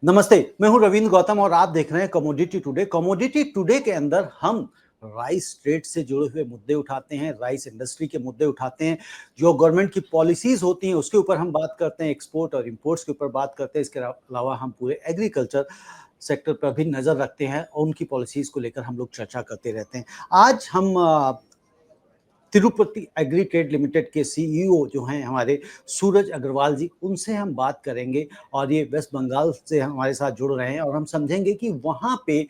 नमस्ते, मैं हूं रविंद्र गौतम और आप देख रहे हैं कमोडिटी टुडे। कमोडिटी टुडे के अंदर हम राइस ट्रेड से जुड़े हुए मुद्दे उठाते हैं, राइस इंडस्ट्री के मुद्दे उठाते हैं, जो गवर्नमेंट की पॉलिसीज होती हैं उसके ऊपर हम बात करते हैं, एक्सपोर्ट और इंपोर्ट्स के ऊपर बात करते हैं। इसके अलावा हम पूरे एग्रीकल्चर सेक्टर पर भी नजर रखते हैं और उनकी पॉलिसीज को लेकर हम लोग चर्चा करते रहते हैं। आज हम तिरुपति एग्री ट्रेड लिमिटेड के सीईओ जो हैं हमारे सूरज अग्रवाल जी, उनसे हम बात करेंगे और ये वेस्ट बंगाल से हमारे साथ जुड़ रहे हैं और हम समझेंगे कि वहाँ पे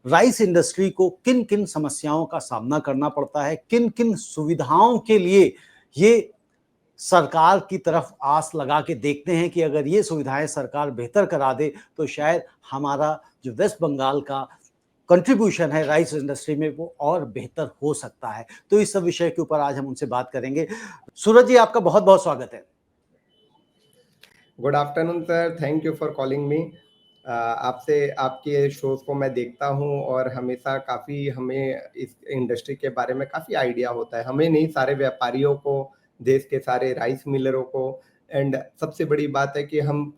राइस इंडस्ट्री को किन किन समस्याओं का सामना करना पड़ता है, किन किन सुविधाओं के लिए ये सरकार की तरफ आस लगा के देखते हैं कि अगर ये सुविधाएं सरकार बेहतर करा दे तो शायद हमारा जो वेस्ट बंगाल का कंट्रीब्यूशन है राइस इंडस्ट्री में वो और बेहतर हो सकता है। तो इस सब विषय के ऊपर आज हम उनसे बात करेंगे। सूरज जी, आपका बहुत बहुत स्वागत है। Good afternoon sir, thank you for calling me. आपसे आपके शोज को मैं देखता हूं और हमेशा काफ़ी हमें इस इंडस्ट्री के बारे में काफ़ी आइडिया होता है। हमें नहीं, सारे व्यापारियों को, देश के सारे राइस मिलरों को। एंड सबसे बड़ी बात है कि हम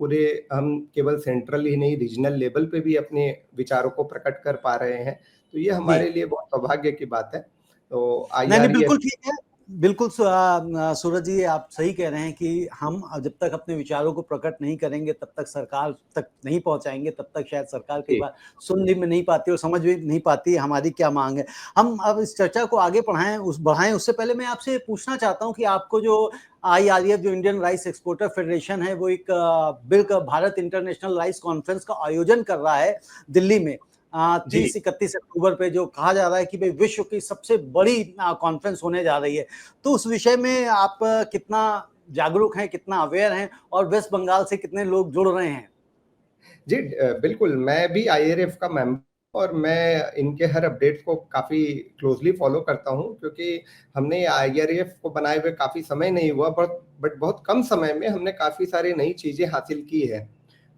केवल सेंट्रल ही नहीं, रीजनल लेवल पे भी अपने विचारों को प्रकट कर पा रहे हैं। तो ये हमारे लिए बहुत सौभाग्य की बात है। तो नहीं, बिल्कुल IREF ठीक है। बिल्कुल सूरज जी, आप सही कह रहे हैं कि हम जब तक अपने विचारों को प्रकट नहीं करेंगे तब तक सरकार तक नहीं पहुंचाएंगे, तब तक शायद सरकार कई बार सुन भी नहीं पाती और समझ भी नहीं पाती हमारी क्या मांग है। हम अब इस चर्चा को आगे बढ़ाएं उससे पहले मैं आपसे पूछना चाहता हूं कि आपको जो IREF, जो इंडियन राइस एक्सपोर्टर फेडरेशन है, वो एक भारत इंटरनेशनल राइस कॉन्फ्रेंस का आयोजन कर रहा है दिल्ली में 30-31 अक्टूबर पे, जो कहा जा रहा है कि भाई विश्व की सबसे बड़ी कॉन्फ्रेंस होने जा रही है। तो उस विषय में आप कितना जागरूक हैं, कितना अवेयर हैं और वेस्ट बंगाल से कितने लोग जुड़ रहे हैं? जी, बिल्कुल। मैं भी IREF का मेंबर और मैं इनके हर अपडेट्स को काफ़ी क्लोजली फॉलो करता हूं, क्योंकि हमने IREF को बनाए हुए काफ़ी समय नहीं हुआ, बट बहुत कम समय में हमने काफ़ी सारी नई चीज़ें हासिल की है।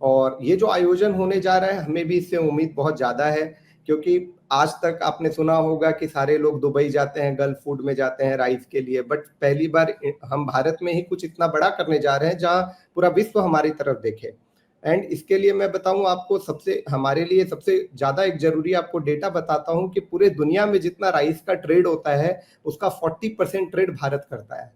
और ये जो आयोजन होने जा रहा है, हमें भी इससे उम्मीद बहुत ज़्यादा है, क्योंकि आज तक आपने सुना होगा कि सारे लोग दुबई जाते हैं, गल्फ फूड में जाते हैं राइस के लिए, बट पहली बार हम भारत में ही कुछ इतना बड़ा करने जा रहे हैं जहाँ पूरा विश्व हमारी तरफ देखे। एंड इसके लिए मैं बताऊं आपको, हमारे लिए सबसे ज्यादा एक जरूरी आपको डेटा बताता हूं कि पूरे दुनिया में जितना राइस का ट्रेड होता है उसका 40% ट्रेड भारत करता है।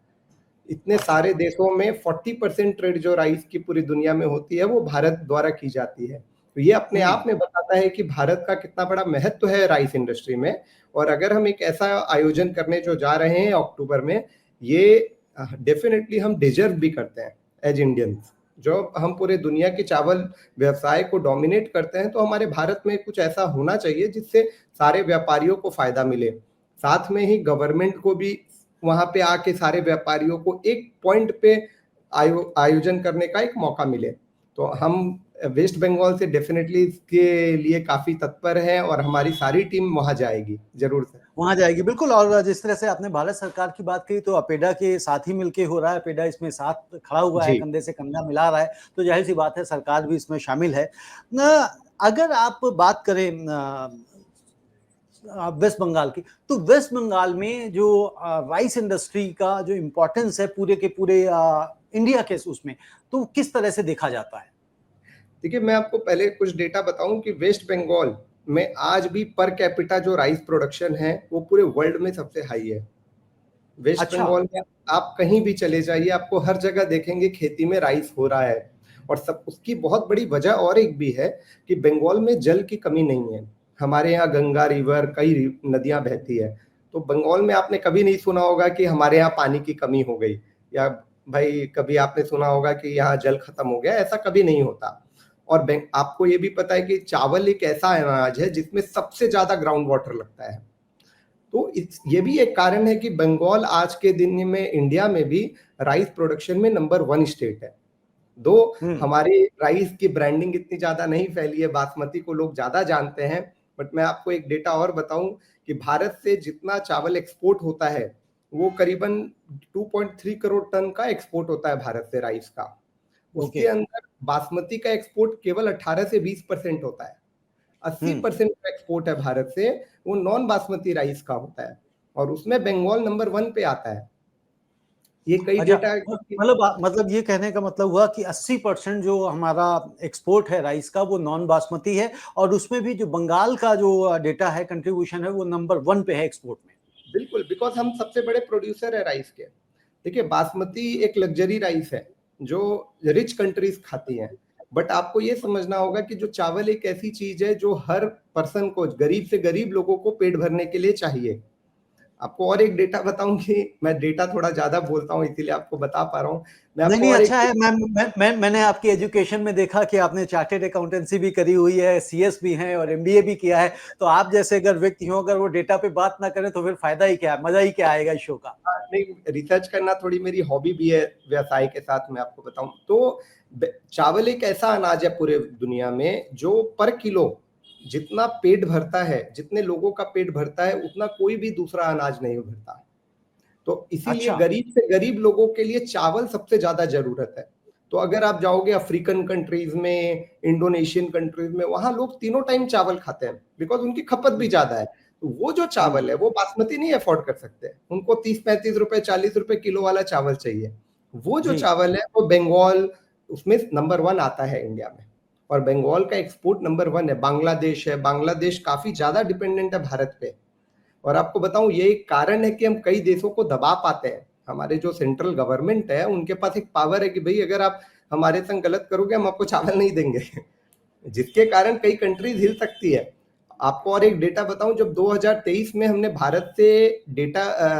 इतने सारे देशों में 40% ट्रेड जो राइस की पूरी दुनिया में होती है वो भारत द्वारा की जाती है। तो ये अपने आप में बताता है कि भारत का कितना बड़ा महत्व है राइस इंडस्ट्री में। और अगर हम एक ऐसा आयोजन करने जो जा रहे हैं अक्टूबर में, ये डेफिनेटली हम डिजर्व भी करते हैं एज इंडियंस। जो हम पूरे दुनिया के चावल व्यवसाय को डोमिनेट करते हैं, तो हमारे भारत में कुछ ऐसा होना चाहिए जिससे सारे व्यापारियों को फायदा मिले, साथ में ही गवर्नमेंट को भी वहां पे आके सारे व्यापारियों को एक पॉइंट पे आयोजन करने का एक मौका मिले। तो हम वेस्ट बंगाल से डेफिनेटली इसके लिए काफी तत्पर है और हमारी सारी टीम वहां जाएगी, जरूर से वहां जाएगी, बिल्कुल। और जिस तरह से आपने भारत सरकार की बात की, तो अपेडा के साथ ही मिलके हो रहा है। अपेडा इसमें साथ खड़ा हुआ है, कंधे से कंधा मिला रहा है, तो जाहिर सी बात है सरकार भी इसमें शामिल है। अगर आप बात करें वेस्ट बंगाल की, तो वेस्ट बंगाल में जो राइस इंडस्ट्री का जो इम्पोर्टेंस है पूरे के पूरे इंडिया के उसमें, तो किस तरह से देखा जाता है? देखिए, मैं आपको पहले कुछ डेटा बताऊं कि वेस्ट बंगाल में आज भी पर कैपिटा जो राइस प्रोडक्शन है वो पूरे वर्ल्ड में सबसे हाई है। वेस्ट बंगाल में आप कहीं भी चले जाइए, आपको हर जगह देखेंगे खेती में राइस हो रहा है। और सब उसकी बहुत बड़ी वजह और एक भी है कि बंगाल में जल की कमी नहीं है। हमारे यहाँ गंगा रिवर, कई नदियां बहती है। तो बंगाल में आपने कभी नहीं सुना होगा कि हमारे यहाँ पानी की कमी हो गई, या भाई कभी आपने सुना होगा कि यहाँ जल खत्म हो गया, ऐसा कभी नहीं होता। और आपको ये भी पता है कि चावल एक ऐसा अनाज है जिसमें सबसे ज्यादा ग्राउंड वाटर लगता है। तो ये भी एक कारण है कि बंगाल आज के दिन में इंडिया में भी राइस प्रोडक्शन में नंबर 1 स्टेट है। दो हमारी राइस की ब्रांडिंग इतनी ज्यादा नहीं फैली है, बासमती को लोग ज्यादा जानते हैं। बट मैं आपको एक डेटा और बताऊं कि भारत से जितना चावल एक्सपोर्ट होता है वो करीबन 2.3 करोड़ टन का एक्सपोर्ट होता है भारत से राइस का। उसके अंदर बासमती का एक्सपोर्ट केवल 18 से 20% होता है। 80% का एक्सपोर्ट है भारत से, वो नॉन बासमती राइस का होता है, और उसमें बंगाल नंबर 1 पे आता है। ये कई अच्छा, डेटा मतलब ये कहने का मतलब हुआ कि 80% जो हमारा एक्सपोर्ट है राइस का वो नॉन बासमती है, और उसमें भी जो बंगाल का जो डेटा है, कंट्रीब्यूशन है, वो नंबर 1 पे है एक्सपोर्ट में। बिल्कुल, बिकॉज़ हम सबसे बड़े प्रोड्यूसर है राइस के। देखिए, बासमती एक लग्जरी राइस है, जो रिच कंट्रीज़ खाती हैं। बट आपको ये समझना होगा कि जो चावल एक ऐसी चीज़ है जो हर पर्सन को, गरीब से गरीब लोगों को पेट भरने के लिए चाहिए। आपको और एक डेटा बताऊँ कि मैं डेटा थोड़ा ज़्यादा बोलता हूँ इसीलिए आपको बता पा रहा हूँ। मैं नहीं, आपको नहीं, और अच्छा एक है। मैंने आपकी एजुकेशन में देखा कि आपने चार्टर्ड अकाउंटेंसी भी करी हुई है, सीएस भी हैं और एमबीए भी किया है। तो आप जैसे अगर व्यक्ति हों, अगर वो डेटा पे बात ना करें तो फिर फ़ायदा ही क्या है? मज़ा ही क्या आएगा इस शो का? नहीं, रिसर्च करना थोड़ी मेरी हॉबी भी है व्यवसाय के साथ, मैं आपको बताऊँ। तो चावल एक ऐसा अनाज है पूरे दुनिया में जो पर किलो जितना पेट भरता है, जितने लोगों का पेट भरता है, उतना कोई भी दूसरा अनाज नहीं भरता। तो इसीलिए अच्छा, गरीब से गरीब लोगों के लिए चावल सबसे ज़्यादा ज़रूरत है। तो अगर आप जाओगे अफ्रीकन कंट्रीज़ में, इंडोनेशियन कंट्रीज़ में, वहाँ लोग तीनों टाइम चावल खाते हैं, बिकॉज़ उनकी खपत भी हुँ, ज़्यादा है। तो वो जो हुँ, चावल है, वो बासमती नहीं अफ़ोर्ड कर सकते। उनको 30-35 रुपए, 40 रुपए किलो वाला चावल चाहिए। वो जो जी, चावल है, वो बंगाल उसमें नंबर 1 आता है इंडिया में, और बंगाल का एक्सपोर्ट नंबर 1 है। बांग्लादेश है, बांग्लादेश काफ़ी ज़्यादा डिपेंडेंट है भारत पे। और आपको बताऊँ, ये एक कारण है कि हम कई देशों को दबा पाते हैं। हमारे जो सेंट्रल गवर्नमेंट है, उनके पास एक पावर है कि भई अगर आप हमारे संग गलत करोगे, हम आपको चावल नहीं देंगे। जिसके कारण कई कंट्रीज़ हिल सकती है। आपको और एक डेटा बताऊँ, जब 2023 में हमने भारत से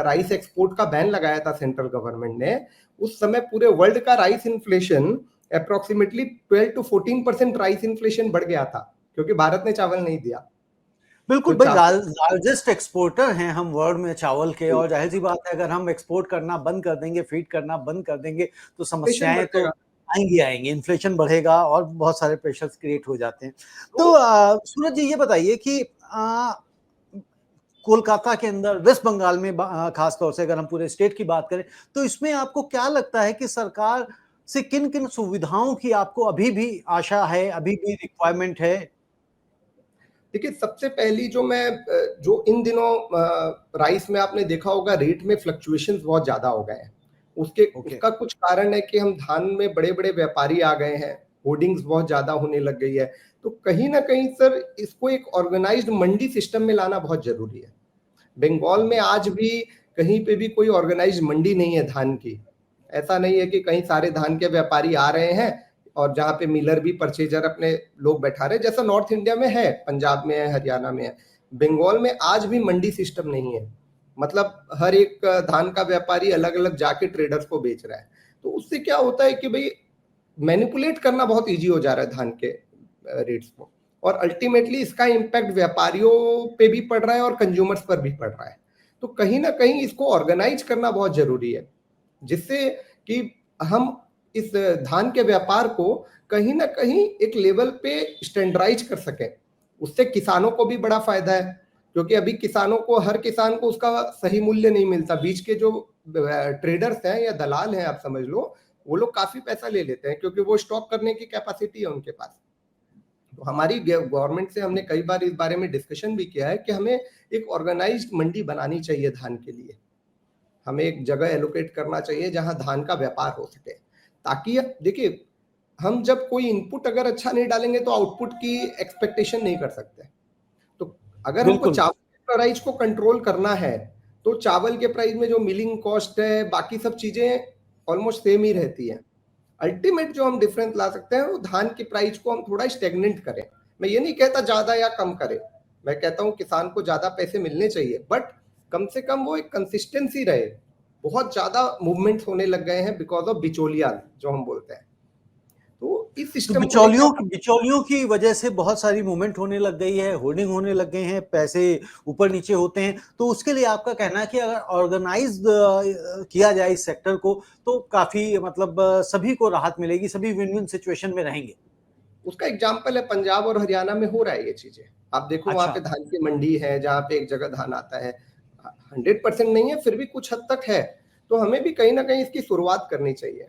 राइस एक्सपोर्ट का बैन लगाया था सेंट्रल गवर्नमेंट ने, उस समय पूरे वर्ल्ड का rice inflation approximately 12 to 14% rice inflation बढ़ गया था, क्योंकि भारत ने चावल नहीं दिया। तो बिल्कुल भाई, चावल लार्जेस्ट एक्सपोर्टर हैं हम वर्ल्ड में चावल के, और ज़ाहिर-सी बात है अगर हम एक्सपोर्ट करना बंद कर देंगे, फीड करना बंद कर देंगे, तो इन्फ्लेशन बढ़ समस्याएँ तो जाएगा। आएँगी आएँगी, इन्फ्लेशन बढ़ेगा और बहुत सारे प्रेशर्स क्रिएट हो जाते हैं। तो तो सूरज जी ये बताइए कि कोलकाता के अंदर, वेस्ट बंगाल में खास तौर से अगर हम पूरे स्टेट की बात करें, तो इसमें आपको क्या लगता है कि सरकार से किन-किन सुविधाओं की आपको अभी भी आशा है, अभी भी रिक्वायरमेंट है? देखिए, सबसे पहली जो इन दिनों राइस में आपने देखा होगा, रेट में फ्लक्चुएशंस बहुत ज़्यादा हो गए हैं। उसके ओके, उसका कुछ कारण है कि हम धान में बड़े-बड़े व्यापारी आ गए हैं, होर्डिंग्स बहुत ज़्यादा होने लग गई है। तो कहीं न कहीं सर, इसको एक ऑर्गेनाइज़्ड मंडी सिस्टम में लाना बहुत ज़रूरी है। बंगाल में आज भी कहीं पे भी कोई ऑर्गेनाइज्ड मंडी नहीं है धान की। ऐसा नहीं है कि कहीं सारे धान के व्यापारी आ रहे हैं और जहाँ पे मिलर भी परचेजर अपने लोग बैठा रहे हैं, जैसा नॉर्थ इंडिया में है, पंजाब में है, हरियाणा में है। बंगाल में आज भी मंडी सिस्टम नहीं है। मतलब हर एक धान का व्यापारी अलग-अलग जाके ट्रेडर्स को बेच रहा है। तो उससे क्या होता है कि भई मैनिपुलेट करना बहुत ईज़ी हो जा रहा है धान के रेट्स को, और अल्टीमेटली इसका इम्पैक्ट व्यापारियों पे भी पड़ रहा है और कंज्यूमर्स पर भी पड़ रहा है। तो कहीं न कहीं इसको ऑर्गेनाइज़ करना बहुत ज़रूरी है, जिससे कि हम इस धान के व्यापार को कहीं न कहीं एक लेवल पे स्टैंडर्डाइज़ कर सकें। उससे किसानों को भी बड़ा फ़ायदा है, क्योंकि अभी किसानों को, हर किसान को उसका सही मूल्य नहीं मिलता। बीच के जो ट्रेडर्स हैं या दलाल हैं, आप समझ लो, वो लोग काफ़ी पैसा ले लेते हैं, क्योंकि वो स्टॉक करने की कैपेसिटी है उनके पास। तो हमारी गवर्नमेंट से हमने कई बार इस बारे में डिस्कशन भी किया है कि हमें एक ऑर्गेनाइज्ड मंडी बनानी चाहिए धान के लिए। हमें एक जगह एलोकेट करना चाहिए जहाँ धान का व्यापार हो सके। ताकि देखिए, हम जब कोई इनपुट अगर अच्छा नहीं डालेंगे तो आउटपुट की एक्सपेक्टेशन नहीं कर सकते। तो अगर हमको बिल्कुल। चावल के प्राइस को कंट्रोल करना है, तो चावल के प्राइस में जो मिलिंग कॉस्ट है, बाकी सब चीज़ें ऑलमोस्ट सेम ही रहती हैं। अल्टीमेट जो हम डिफरेंस ला सकते हैं, वो धान की प्राइस को हम थोड़ा स्टेगनेंट करें। मैं ये नहीं कहता ज़्यादा या कम करें। मैं कहता हूँ किसान को ज़्यादा पैसे मिलने चाहिए, बट कम से कम वो एक कंसिस्टेंसी रहे। बहुत ज़्यादा मूवमेंट्स होने लग गए हैं बिकॉज़ ऑफ बिचौलिया जो हम बोलते हैं। तो इस तो सिस्टम को लेके बिचौलियों की वजह से बहुत सारी मूवमेंट होने लग गई है, होर्डिंग होने लग गए हैं, पैसे ऊपर-नीचे होते हैं। तो उसके लिए आपका कहना है कि अगर ऑर्गेनाइज़्ड किया जाए इस सेक्टर को, तो काफ़ी मतलब सभी को राहत मिलेगी, सभी विन-विन सिचुएशन में रहेंगे। उसका एग्जाम्पल है, पंजाब और हरियाणा में हो रहा है ये चीज़ें। आप देखो, वहाँ अच्छा। पे धान की मंडी है, जहाँ पे एक जगह धान आता है। 100% नहीं है, फिर भी कुछ हद तक है। तो हमें भी कहीं न कहीं इसकी शुरुआत करनी चाहिए।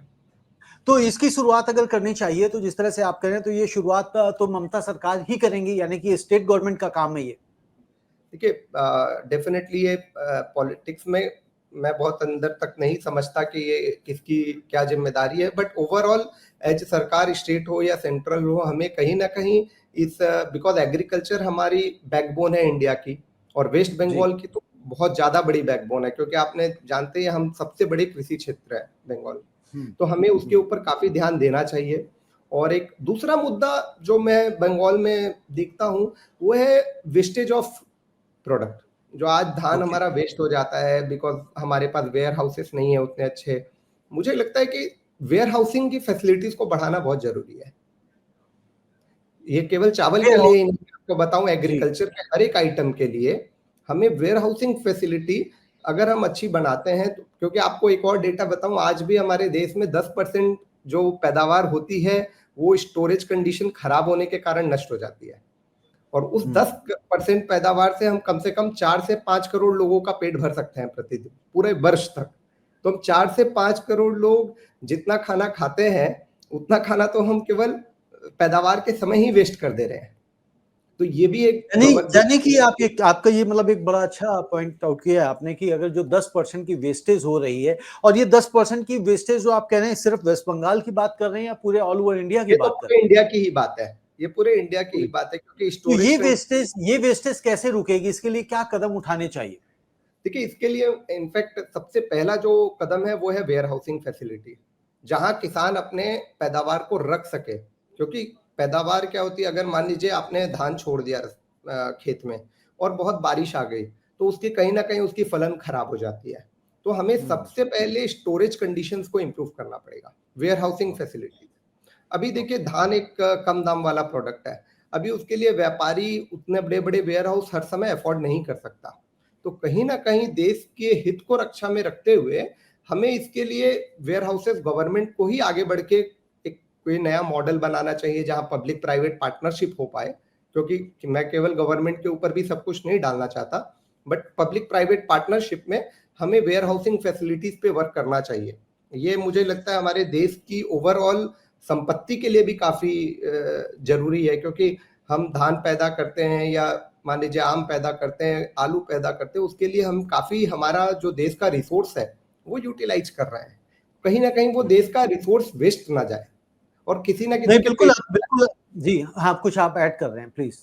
तो इसकी शुरुआत अगर करनी चाहिए, तो जिस तरह से आप कह रहे हैं, तो ये शुरुआत तो ममता सरकार ही करेंगी, यानी कि स्टेट गवर्नमेंट का काम है ये। देखिए, डेफ़िनेटली ये पॉलिटिक्स में मैं बहुत अंदर तक नहीं समझता कि ये किसकी क्या जिम्मेदारी है, बट ओवरऑल एज सरकार, स्टेट हो या सेंट्रल हो, हमें कहीं ना कहीं इस, बिकॉज एग्रीकल्चर हमारी बैकबोन है इंडिया की, और वेस्ट जी। बंगाल की तो बहुत ज्यादा बड़ी बैकबोन है, क्योंकि आपने जानते हैं हम सबसे बड़े कृषि क्षेत्र है बंगाल, तो हमें उसके ऊपर काफी ध्यान देना चाहिए। और एक दूसरा मुद्दा जो मैं बंगाल में देखता हूँ वो है वेस्टेज ऑफ प्रोडक्ट। जो आज धान ओके। हमारा वेस्ट हो जाता है बिकॉज हमारे पास वेयर हाउसेस नहीं है उतने अच्छे, मुझे लगता है कि वेयर हाउसिंग की फैसिलिटीज को बढ़ाना बहुत जरूरी है। ये केवल चावल के वेयर लिए हाउस। ही नहीं, आपको बताऊं जी। एग्रीकल्चर के हर एक आइटम के लिए हमें वेयर हाउसिंग फैसिलिटी अगर हम अच्छी बनाते हैं तो, क्योंकि आपको एक और डेटा बताऊं, आज भी हमारे देश में 10% जो पैदावार होती है वो स्टोरेज कंडीशन खराब होने के कारण नष्ट हो जाती है, और उस 10% पैदावार से हम कम से कम 4 से 5 करोड़ लोगों का पेट भर सकते हैं प्रतिदिन पूरे वर्ष तक। तो हम 4 से 5 करोड़ लोग जितना खाना खाते हैं उतना खाना तो हम केवल पैदावार के समय ही वेस्ट कर दे रहे हैं। तो ये भी एक यानी गवर्नमेंट, यानी कि आप एक आपका ये मतलब एक बड़ा अच्छा पॉइंट आउट किया है आपने कि अगर जो 10% की वेस्टेज हो रही है, और ये 10% की वेस्टेज जो आप कह रहे हैं सिर्फ वेस्ट बंगाल की बात कर रहे हैं या पूरे ऑल ओवर इंडिया की ये तो बात कर पूरे रहे इंडिया की ही बात है, ये पूरे इंडिया की ही हैं? बात है, क्योंकि तो स्टोरेज ये वेस्टेज कैसे रुकेगी, इसके लिए क्या कदम उठाने चाहिए? देखिए, इसके लिए इनफैक्ट सबसे पहला जो कदम है वो है वेयर हाउसिंग फैसिलिटी, जहां किसान अपने पैदावार को रख सके। क्योंकि पैदावार क्या होती है, अगर मान लीजिए आपने धान छोड़ दिया खेत में और बहुत बारिश आ गई, तो उसकी कहीं ना कहीं उसकी फलन खराब हो जाती है। तो हमें सबसे पहले स्टोरेज कंडीशंस को इम्प्रूव करना पड़ेगा, वेयर हाउसिंग फैसिलिटी। अभी देखिए, धान एक कम दाम वाला प्रोडक्ट है, अभी उसके लिए व्यापारी उतने बड़े बड़े वेयर हाउस हर समय अफोर्ड नहीं कर सकता। तो कहीं ना कहीं देश के हित को रक्षा में रखते हुए हमें इसके लिए वेयर हाउसेस गवर्नमेंट को ही आगे बढ़ के एक कोई नया मॉडल बनाना चाहिए जहां पब्लिक प्राइवेट पार्टनरशिप हो पाए। क्योंकि मैं केवल गवर्नमेंट के ऊपर भी सब कुछ नहीं डालना चाहता, बट पब्लिक प्राइवेट पार्टनरशिप में हमें वेयर हाउसिंग फैसिलिटीज पे वर्क करना चाहिए। ये मुझे लगता है हमारे देश की ओवरऑल संपत्ति के लिए भी काफी जरूरी है, क्योंकि हम धान पैदा करते हैं या मान लीजिए आम पैदा करते हैं, आलू पैदा करते हैं, उसके लिए हम काफी, हमारा जो देश का रिसोर्स है वो यूटिलाइज कर रहे हैं। कहीं ना कहीं वो देश का रिसोर्स वेस्ट ना जाए, और किसी ना नहीं, किसी के बिल्कुल पेट। आप बिल्कुल जी हाँ, कुछ आप ऐड कर रहे हैं प्लीज।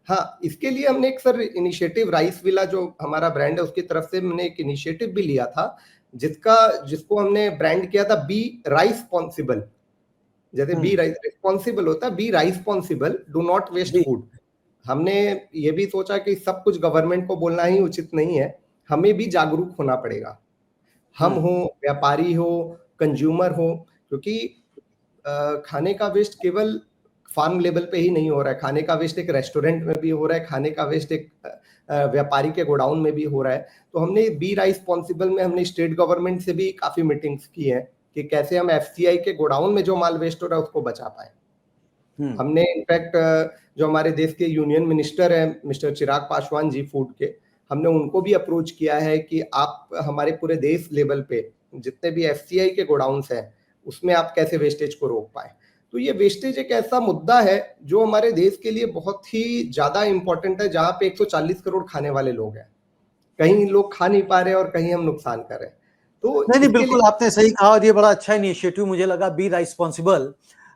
हाँ, इसके लिए हमने एक सर इनिशिएटिव राइस विला जो हमारा ब्रांड है उसकी तरफ से हमने एक इनिशिएटिव भी लिया था, जिसको हमने ब्रांड किया था बी राइस पॉन्सिबल। जैसे बी राइस रिस्पॉन्सिबल होता है, be responsible, do not waste जी। फूड। हमने ये भी सोचा कि सब कुछ गवर्नमेंट को बोलना ही उचित नहीं है, हमें भी जागरूक होना पड़ेगा। हम हो, व्यापारी हो, कंज्यूमर हो, क्योंकि खाने का वेस्ट केवल फार्म लेवल पे ही नहीं हो रहा है, खाने का वेस्ट एक रेस्टोरेंट में भी हो रहा है, खाने का वेस्ट एक व्यापारी के गोडाउन में भी हो रहा है। तो हमने बी राइसपॉन्सिबल में हमने स्टेट गवर्नमेंट से भी काफी मीटिंग्स की है कि कैसे हम एफसीआई के गोडाउन में जो माल वेस्ट हो रहा है उसको बचा पाए। हमने इनफैक्ट जो हमारे देश के यूनियन मिनिस्टर हैं मिस्टर चिराग पासवान जी फूड के, हमने उनको भी अप्रोच किया है कि आप हमारे पूरे देश लेवल पे जितने भी एफसीआई के गोडाउन्स हैं उसमें आप कैसे वेस्टेज को रोक पाए। तो ये वेस्टेज एक ऐसा मुद्दा है जो हमारे देश के लिए बहुत ही ज्यादा इंपॉर्टेंट है, जहां पे 140 करोड़ खाने वाले लोग हैं। कहीं लोग खा नहीं पा रहे और कहीं हम नुकसान कर रहे हैं। तो नहीं, नहीं, इसके बिल्कुल लिए आपने सही कहा और ये बड़ा अच्छा इनिशिएटिव मुझे लगा, बी रिस्पॉन्सिबल।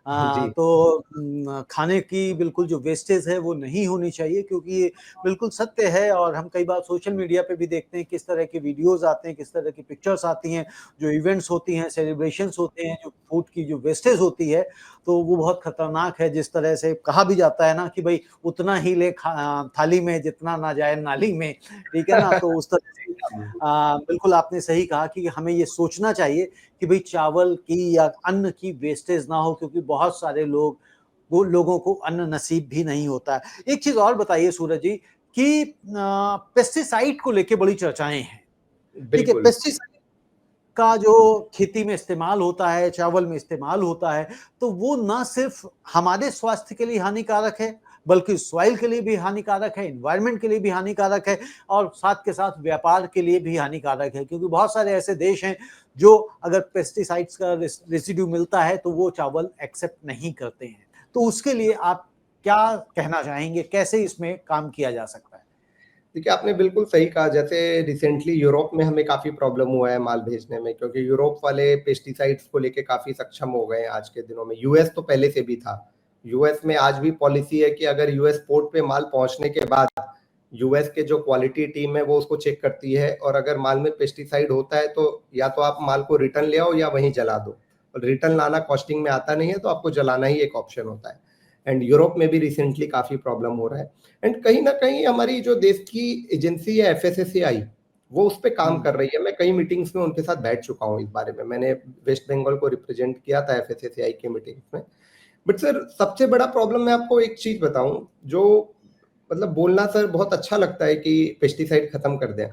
जी तो खाने की बिल्कुल जो वेस्टेज है वो नहीं होनी चाहिए, क्योंकि ये बिल्कुल सत्य है। और हम कई बार सोशल मीडिया पे भी देखते हैं किस तरह के वीडियोस आते हैं, किस तरह की पिक्चर्स आती हैं, जो इवेंट्स होती हैं, सेलिब्रेशंस होते हैं, जो फूड की जो वेस्टेज होती है, तो वो बहुत खतरनाक है। जिस तरह से कहा भी जाता है ना कि भाई उतना ही ले थाली में जितना ना जाए नाली में, ठीक है ना? तो उस तरह से बिल्कुल आपने सही कहा कि हमें ये सोचना चाहिए कि भाई चावल की या अन्न की वेस्टेज ना हो, क्योंकि बहुत सारे लोगों को अन्न नसीब भी नहीं होता है। एक चीज और बताइए सूरज जी कि पेस्टिसाइड को लेके बड़ी चर्चाएं हैं, ठीक है? बिल्कुल पेस्टिसाइड का जो खेती में इस्तेमाल होता है, चावल में इस्तेमाल होता है, तो वो ना सिर्फ हमारे स्वास्थ्य के लिए हानिकारक है, बल्कि सॉइल के लिए भी हानिकारक है, एनवायरनमेंट के लिए भी हानिकारक है, और साथ के साथ व्यापार के लिए भी हानिकारक है। क्योंकि बहुत सारे ऐसे देश हैं जो अगर पेस्टिसाइड्स का रेसिड्यू मिलता है तो वो चावल एक्सेप्ट नहीं करते हैं। तो उसके लिए आप क्या कहना चाहेंगे, कैसे इसमें काम किया जा सकता है? देखिए, आपने बिल्कुल सही कहा, जैसे रिसेंटली यूरोप में हमें काफ़ी प्रॉब्लम हुआ है माल भेजने में, क्योंकि यूरोप वाले पेस्टिसाइड्स को लेके काफ़ी सक्षम हो गए हैं आज के दिनों में। यूएस तो पहले से भी था। यूएस में आज भी पॉलिसी है कि अगर यूएस पोर्ट पे माल पहुँचने के बाद यूएस के जो क्वालिटी टीम है, वो उसको चेक करती है, और अगर माल में पेस्टिसाइड होता है, तो या तो आप माल को रिटर्न ले आओ या वहीं जला दो। और रिटर्न लाना कॉस्टिंग में आता नहीं है, तो आपको जलाना ही एक ऑप्शन होता है। एंड यूरोप में भी रिसेंटली काफ़ी प्रॉब्लम हो रहा है। एंड कहीं न कहीं हमारी जो देश की एजेंसी है एफएसएसएआई, वो उस पे काम कर रही है। मैं कई मीटिंग्स में उनके साथ बैठ चुका हूँ इस बारे में। मैंने वेस्ट बंगाल को रिप्रेजेंट किया था एफएसएसएआई की मीटिंग्स में। बट सर, सबसे बड़ा प्रॉब्लम मैं आपको एक चीज़ बताऊँ, जो मतलब बोलना सर बहुत अच्छा लगता है कि पेस्टिसाइड खत्म कर दें।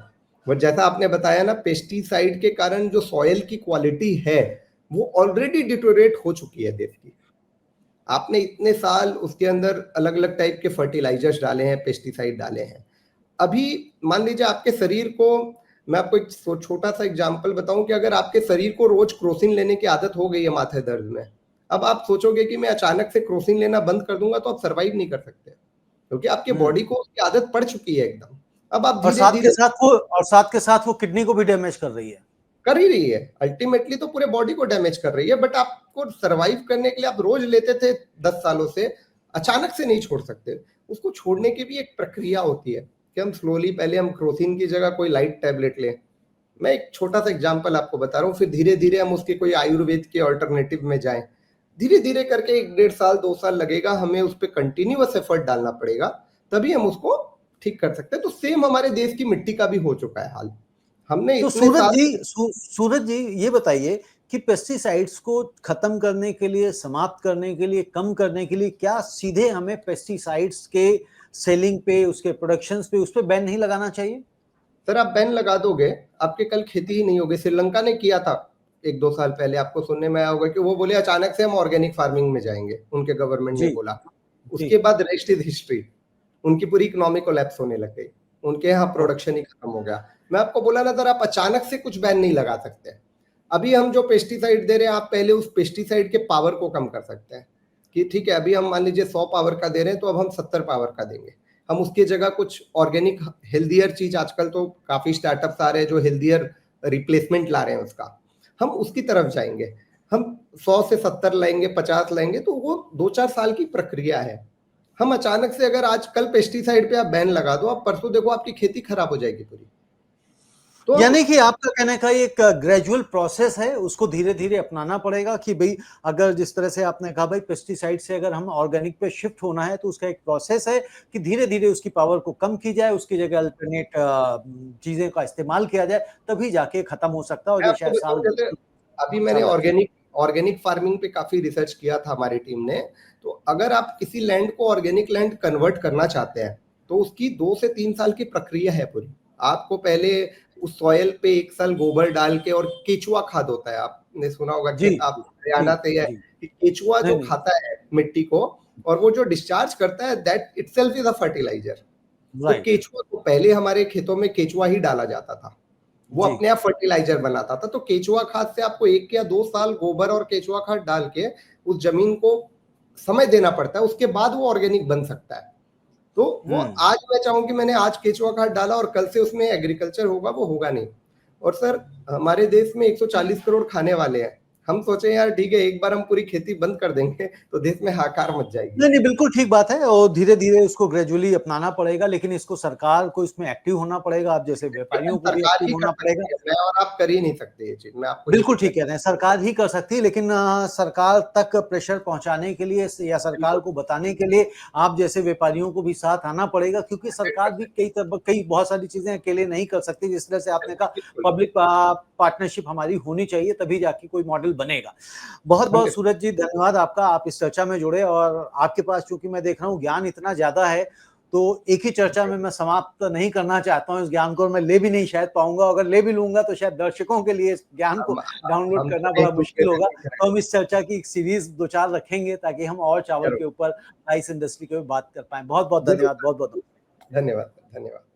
बट जैसा आपने बताया ना, पेस्टिसाइड के कारण जो सॉइल की क्वालिटी है, वो ऑलरेडी डिटेरियोरेट हो चुकी है देश की। आपने इतने साल उसके अंदर अलग-अलग टाइप के फर्टिलाइजर्स डाले हैं, पेस्टिसाइड डाले हैं। अभी मान लीजिए आपके शरीर को, मैं आपको एक छोटा-सा एग्जांपल बताऊँ कि अगर आपके शरीर को रोज़ क्रोसिन लेने की आदत हो गई है माथे दर्द में, अब आप सोचोगे कि मैं अचानक से क्रोसिन लेना बंद कर दूँगा, तो आप सर्वाइव नहीं कर सकते, क्योंकि आपके हुँ। बॉडी को उसकी आदत पड़ चुकी है एकदम। अब आप और साथ के धीरे-धीरे साथ वो और साथ के साथ वो किडनी को भी डैमेज कर रही है। कर ही रही है, अल्टीमेटली तो पूरे बॉडी को डैमेज कर रही है। बट आपको सर्वाइव करने के लिए आप रोज लेते थे 10 सालों से, अचानक से नहीं छोड़ सकते। उसको छोड़ने की भी एक प्रक्रिया होती है कि हम स्लोली, पहले हम क्रोसिन की जगह कोई लाइट टैबलेट लें। मैं एक छोटा सा एग्जांपल आपको बता रहा हूँ, फिर धीरे धीरे हम उसके कोई आयुर्वेद के ऑल्टरनेटिव में जाएं। धीरे धीरे करके 1 डेढ़ साल 2 साल लगेगा, हमें उस पर कंटिन्यूअस एफर्ट डालना पड़ेगा, तभी हम उसको ठीक कर सकते हैं। तो सेम हमारे देश की मिट्टी का भी हो चुका है हाल। हमने तो इतने साल सूरज जी ये बताइए कि पेस्टिसाइड्स को खत्म करने के लिए, समाप्त करने के लिए, कम करने के लिए क्या सीधे हमें पेस्टिसाइड्स के सेलिंग पे, उसके प्रोडक्शंस पे, उस पे बैन नहीं लगाना चाहिए? सर, आप बैन लगा दोगे, आपके कल खेती ही नहीं होगी। श्रीलंका ने किया था 1-2 साल पहले, आपको सुनने में आया होगा कि वो बोले अचानक से हम ऑर्गेनिक फार्मिंग में जाएँगे, उनके गवर्नमेंट ने जी, बोला। जी। उसके बाद रेस्ट इज़ हिस्ट्री। उनकी पूरी इकोनॉमी कोलैप्स होने लग गई। उनके यहाँ ओके, प्रोडक्शन ही खत्म हो गया। मैं आपको बोला ना सर, आप अचानक से कुछ बैन नहीं लगा सकते। अभी हम जो पेस्टिसाइड दे रहे हैं, आप पहले उस पेस्टिसाइड के पावर को कम कर सकते हैं, कि ठीक है, अभी हम मान लीजिए 100 पावर का दे रहे हैं, तो अब हम 70 पावर का देंगे। हम उसकी जगह कुछ ऑर्गेनिक हेल्दियर चीज़, आजकल तो काफ़ी स्टार्टअप्स आ रहे हैं जो हेल्दियर रिप्लेसमेंट ला रहे हैं उसका। हम उसकी तरफ जाएँगे। हम 100 से 70 लाएँगे, 50 लाएँगे, तो वो 2-4 साल की प्रक्रिया है। हम अचानक से अगर आज कल पेस्टिसाइड पे आप बैन लगा दो, आप परसों देखो आपकी खेती खराब हो जाएगी पूरी। तो हम यानी कि आपका कहने का एक ग्रेजुअल प्रोसेस है, उसको धीरे-धीरे अपनाना पड़ेगा कि भई अगर जिस तरह से आपने कहा भई पेस्टिसाइड से अगर हम ऑर्गेनिक पे शिफ्ट होना है तो उसका एक प्रोसेस है कि धीरे-धीरे उसकी पावर को कम की जाए, उसकी जगह अल्टरनेट चीज़ें का इस्तेमाल किया जाए, तभी जाके खत्म हो सकता है और मैं ये आपको शायद बताऊँ, साल जैसे 2 अभी मैंने साल लगेगा। ऑर्गेनिक ऑर्गेनिक फार्मिंग पे काफ़ी रिसर्च किया था हमारी टीम ने। तो अगर आप किसी लैंड को ऑर्गेनिक लैंड कन्वर्ट करना चाहते हैं, तो उसकी 2 से 3 साल की प्रक्रिया है पूरी। आपको पहले उस सॉइल पे 1 साल गोबर डाल के, और केचुआ खाद होता है, आपने सुना होगा जी, कि आप जी, जी, हरियाणा से है, जी। कि केचुआ नहीं, जो नहीं, खाता है मिट्टी को, और वो जो डिस्चार्ज करता है, that itself is a fertiliser. तो राइट, केचुआ को पहले हमारे खेतों में केचुआ ही डाला जाता था। वो जी। अपने आप फर्टिलाइज़र बनाता था। तो केचुआ खाद से आपको 1 या 2 साल गोबर और केचुआ खाद डाल के उस ज़मीन को समय देना पड़ता है, उसके बाद वो ऑर्गेनिक बन सकता है। तो वो हुँ। आज मैं चाहूँ कि मैंने आज केचुआ खाद डाला और कल से उसमें एग्रीकल्चर होगा, वो होगा नहीं। और सर, हमारे देश में 140 करोड़ खाने वाले हैं। हम सोचे यार ठीक है, एक बार हम पूरी खेती बंद कर देंगे, तो देश में हाहाकार मच जाएगी। नहीं, नहीं, बिल्कुल ठीक बात है और धीरे-धीरे उसको ग्रेजुअली अपनाना पड़ेगा, लेकिन इसको सरकार को इसमें एक्टिव होना पड़ेगा, आप जैसे व्यापारियों को भी सरकार एक्टिव ही कर होना पड़ेगा। सकती है, मैं और आप कर ही नहीं सकते ये चीज़, मैं आपको ये बिल्कुल चीज़ ठीक कह रहे हैं, सरकार ही कर सकती है लेकिन सरकार तक प्रेशर पहुँचाने के लिए या सरकार बिल्कुल, को बताने के लिए आप जैसे व्यापारियों को भी साथ आना पड़ेगा क्योंकि सरकार भी 100% कई बहुत सारी चीज़ें अकेले नहीं कर सकती, जिस तरह से आपने कहा बिल्कुल, पब्लिक पार्टनरशिप हमारी होनी चाहिए तभी जाके कोई मॉडल बनेगा। बहुत-बहुत 100 सूरज जी धन्यवाद आपका, आप इस चर्चा में जुड़े और आपके पास चूँकि मैं देख रहा हूँ ज्ञान इतना ज़्यादा है, तो एक ही चर्चा में मैं समाप्त नहीं करना चाहता हूँ इस ज्ञान को और मैं ले भी नहीं शायद पाऊँगा, अगर ले भी लूँगा तो शायद दर्शकों के लिए इस ज्ञान को हम डाउनलोड हम करना सब एक बड़ा दूसरे मुश्किल से होगा। सीख रहे तो हम इस चर्चा की एक सीरीज़ 2-4 रखेंगे ताकि हम और हैं, चावल ज़रूर, के ऊपर राइस इंडस्ट्री के भी बात कर पाएँ। बहुत-बहुत ज़रूर, धन्यवाद, बहुत-बहुत धन्यवाद, धन्यवाद।